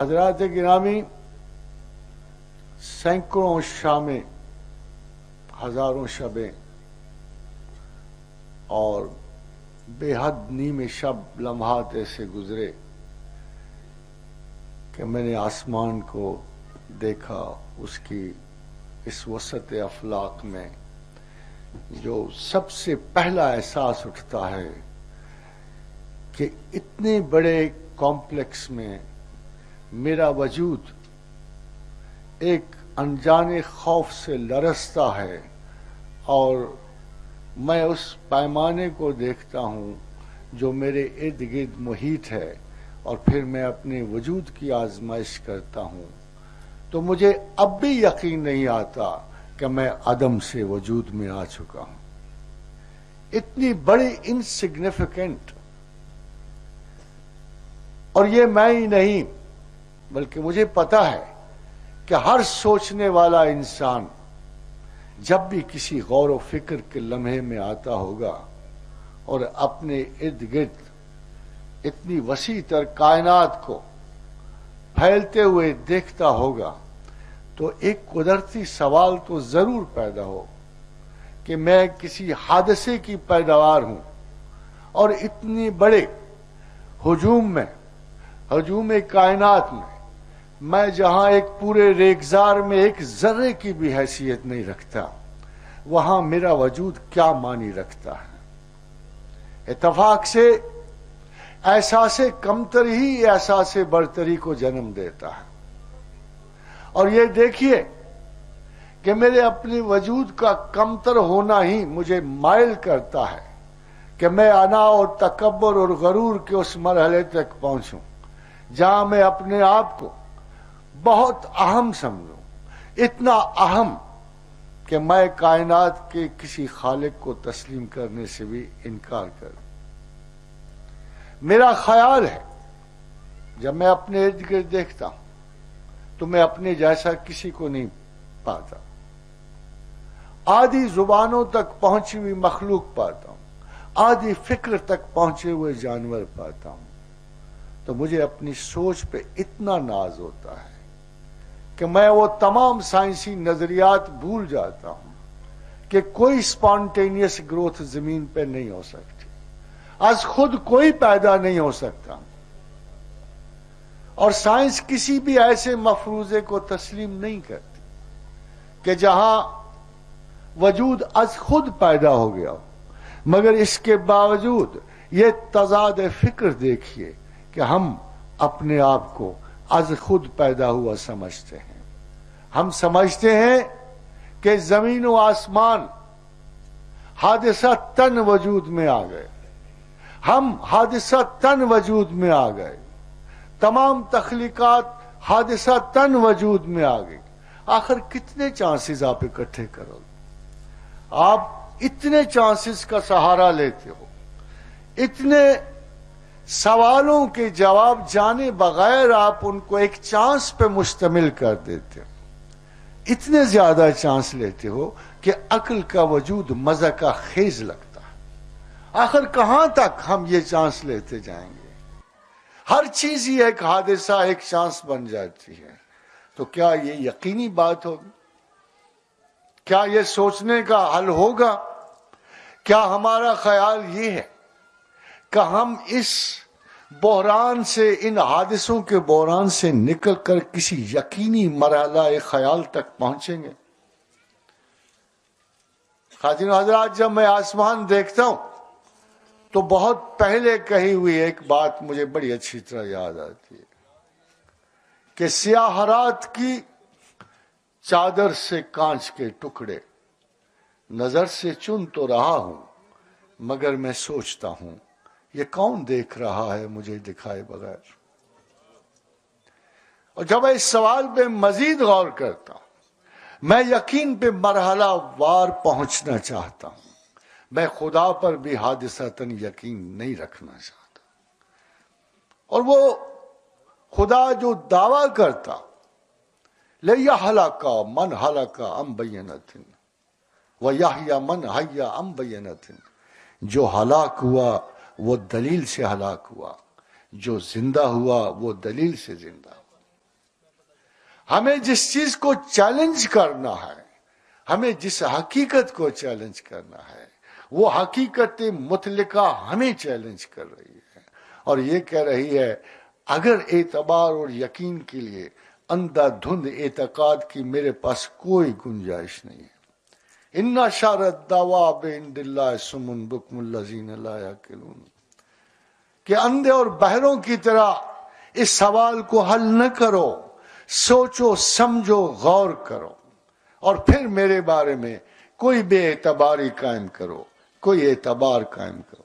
حضرات گرامی، سینکڑوں شامیں، ہزاروں شبیں اور بے حد نیمے شب لمحات ایسے گزرے کہ میں نے آسمان کو دیکھا. اس کی اس وسط افلاق میں جو سب سے پہلا احساس اٹھتا ہے کہ اتنے بڑے کمپلیکس میں میرا وجود ایک انجانے خوف سے لرزتا ہے، اور میں اس پیمانے کو دیکھتا ہوں جو میرے ارد گرد محیط ہے، اور پھر میں اپنے وجود کی آزمائش کرتا ہوں تو مجھے اب بھی یقین نہیں آتا کہ میں عدم سے وجود میں آ چکا ہوں. اتنی بڑی انسگنیفیکنٹ، اور یہ میں ہی نہیں بلکہ مجھے پتا ہے کہ ہر سوچنے والا انسان جب بھی کسی غور و فکر کے لمحے میں آتا ہوگا اور اپنے ارد گرد اتنی وسیع تر کائنات کو پھیلتے ہوئے دیکھتا ہوگا تو ایک قدرتی سوال تو ضرور پیدا ہو کہ میں کسی حادثے کی پیداوار ہوں، اور اتنی بڑے ہجوم کائنات میں جہاں ایک پورے ریگزار میں ایک ذرے کی بھی حیثیت نہیں رکھتا، وہاں میرا وجود کیا معنی رکھتا ہے. اتفاق سے احساس کمتر ہی احساس برتری کو جنم دیتا ہے. اور یہ دیکھیے کہ میرے اپنے وجود کا کمتر ہونا ہی مجھے مائل کرتا ہے کہ میں انا اور تکبر اور غرور کے اس مرحلے تک پہنچوں جہاں میں اپنے آپ کو بہت اہم سمجھوں، اتنا اہم کہ میں کائنات کے کسی خالق کو تسلیم کرنے سے بھی انکار کروں. میرا خیال ہے جب میں اپنے ارد گرد دیکھتا ہوں تو میں اپنے جیسا کسی کو نہیں پاتا. آدھی زبانوں تک پہنچی ہوئی مخلوق پاتا ہوں، آدھی فکر تک پہنچے ہوئے جانور پاتا ہوں. تو مجھے اپنی سوچ پہ اتنا ناز ہوتا ہے کہ میں وہ تمام سائنسی نظریات بھول جاتا ہوں کہ کوئی سپانٹینیس گروتھ زمین پہ نہیں ہو سکتی، از خود کوئی پیدا نہیں ہو سکتا، اور سائنس کسی بھی ایسے مفروضے کو تسلیم نہیں کرتی کہ جہاں وجود از خود پیدا ہو گیا ہو. مگر اس کے باوجود یہ تضاد فکر دیکھیے کہ ہم اپنے آپ کو از خود پیدا ہوا سمجھتے ہیں. ہم سمجھتے ہیں کہ زمین و آسمان حادثہ تن وجود میں آ گئے، ہم حادثہ تن وجود میں آ گئے، تمام تخلیقات حادثہ تن وجود میں آ گئی. آخر کتنے چانسز آپ اکٹھے کرو؟ آپ اتنے چانسز کا سہارا لیتے ہو، اتنے سوالوں کے جواب جانے بغیر آپ ان کو ایک چانس پہ مشتمل کر دیتے ہو، اتنے زیادہ چانس لیتے ہو کہ عقل کا وجود مزہ کا خیز لگتا ہے. آخر کہاں تک ہم یہ چانس لیتے جائیں گے؟ ہر چیز ہی ایک حادثہ، ایک چانس بن جاتی ہے. تو کیا یہ یقینی بات ہوگی؟ کیا یہ سوچنے کا حل ہوگا؟ کیا ہمارا خیال یہ ہے کہ ہم اس بحران سے، ان حادثوں کے بحران سے نکل کر کسی یقینی مرحلہ خیال تک پہنچیں گے؟ خواتین و حضرات، جب میں آسمان دیکھتا ہوں تو بہت پہلے کہی ہوئی ایک بات مجھے بڑی اچھی طرح یاد آتی ہے کہ سیاہ رات کی چادر سے کانچ کے ٹکڑے نظر سے چن تو رہا ہوں، مگر میں سوچتا ہوں یہ کون دیکھ رہا ہے مجھے دکھائے بغیر. اور جب میں اس سوال پہ مزید غور کرتا ہوں، میں یقین پہ مرحلہ وار پہنچنا چاہتا ہوں. میں خدا پر بھی حادثتاً یقین نہیں رکھنا چاہتا، اور وہ خدا جو دعویٰ کرتا لِيَحْلَقَ مَنْ حَلَقَ عَنْ بَيِّنَةٍ وَيَحْيَى مَنْ حَيَّ عَنْ بَيِّنَةٍ، جو ہلاک ہوا وہ دلیل سے ہلاک ہوا، جو زندہ ہوا وہ دلیل سے زندہ ہوا. ہمیں جس چیز کو چیلنج کرنا ہے، ہمیں جس حقیقت کو چیلنج کرنا ہے، وہ حقیقت مطلقہ ہمیں چیلنج کر رہی ہے اور یہ کہہ رہی ہے اگر اعتبار اور یقین کے لیے اندھا دھند اعتقاد کی میرے پاس کوئی گنجائش نہیں ہے۔ ان شر الدواب عند اللہ صم بکم الذین لا یعقلون، کہ اندھے اور بہروں کی طرح اس سوال کو حل نہ کرو، سوچو سمجھو غور کرو اور پھر میرے بارے میں کوئی بے اعتباری قائم کرو، کوئی اعتبار قائم کرو۔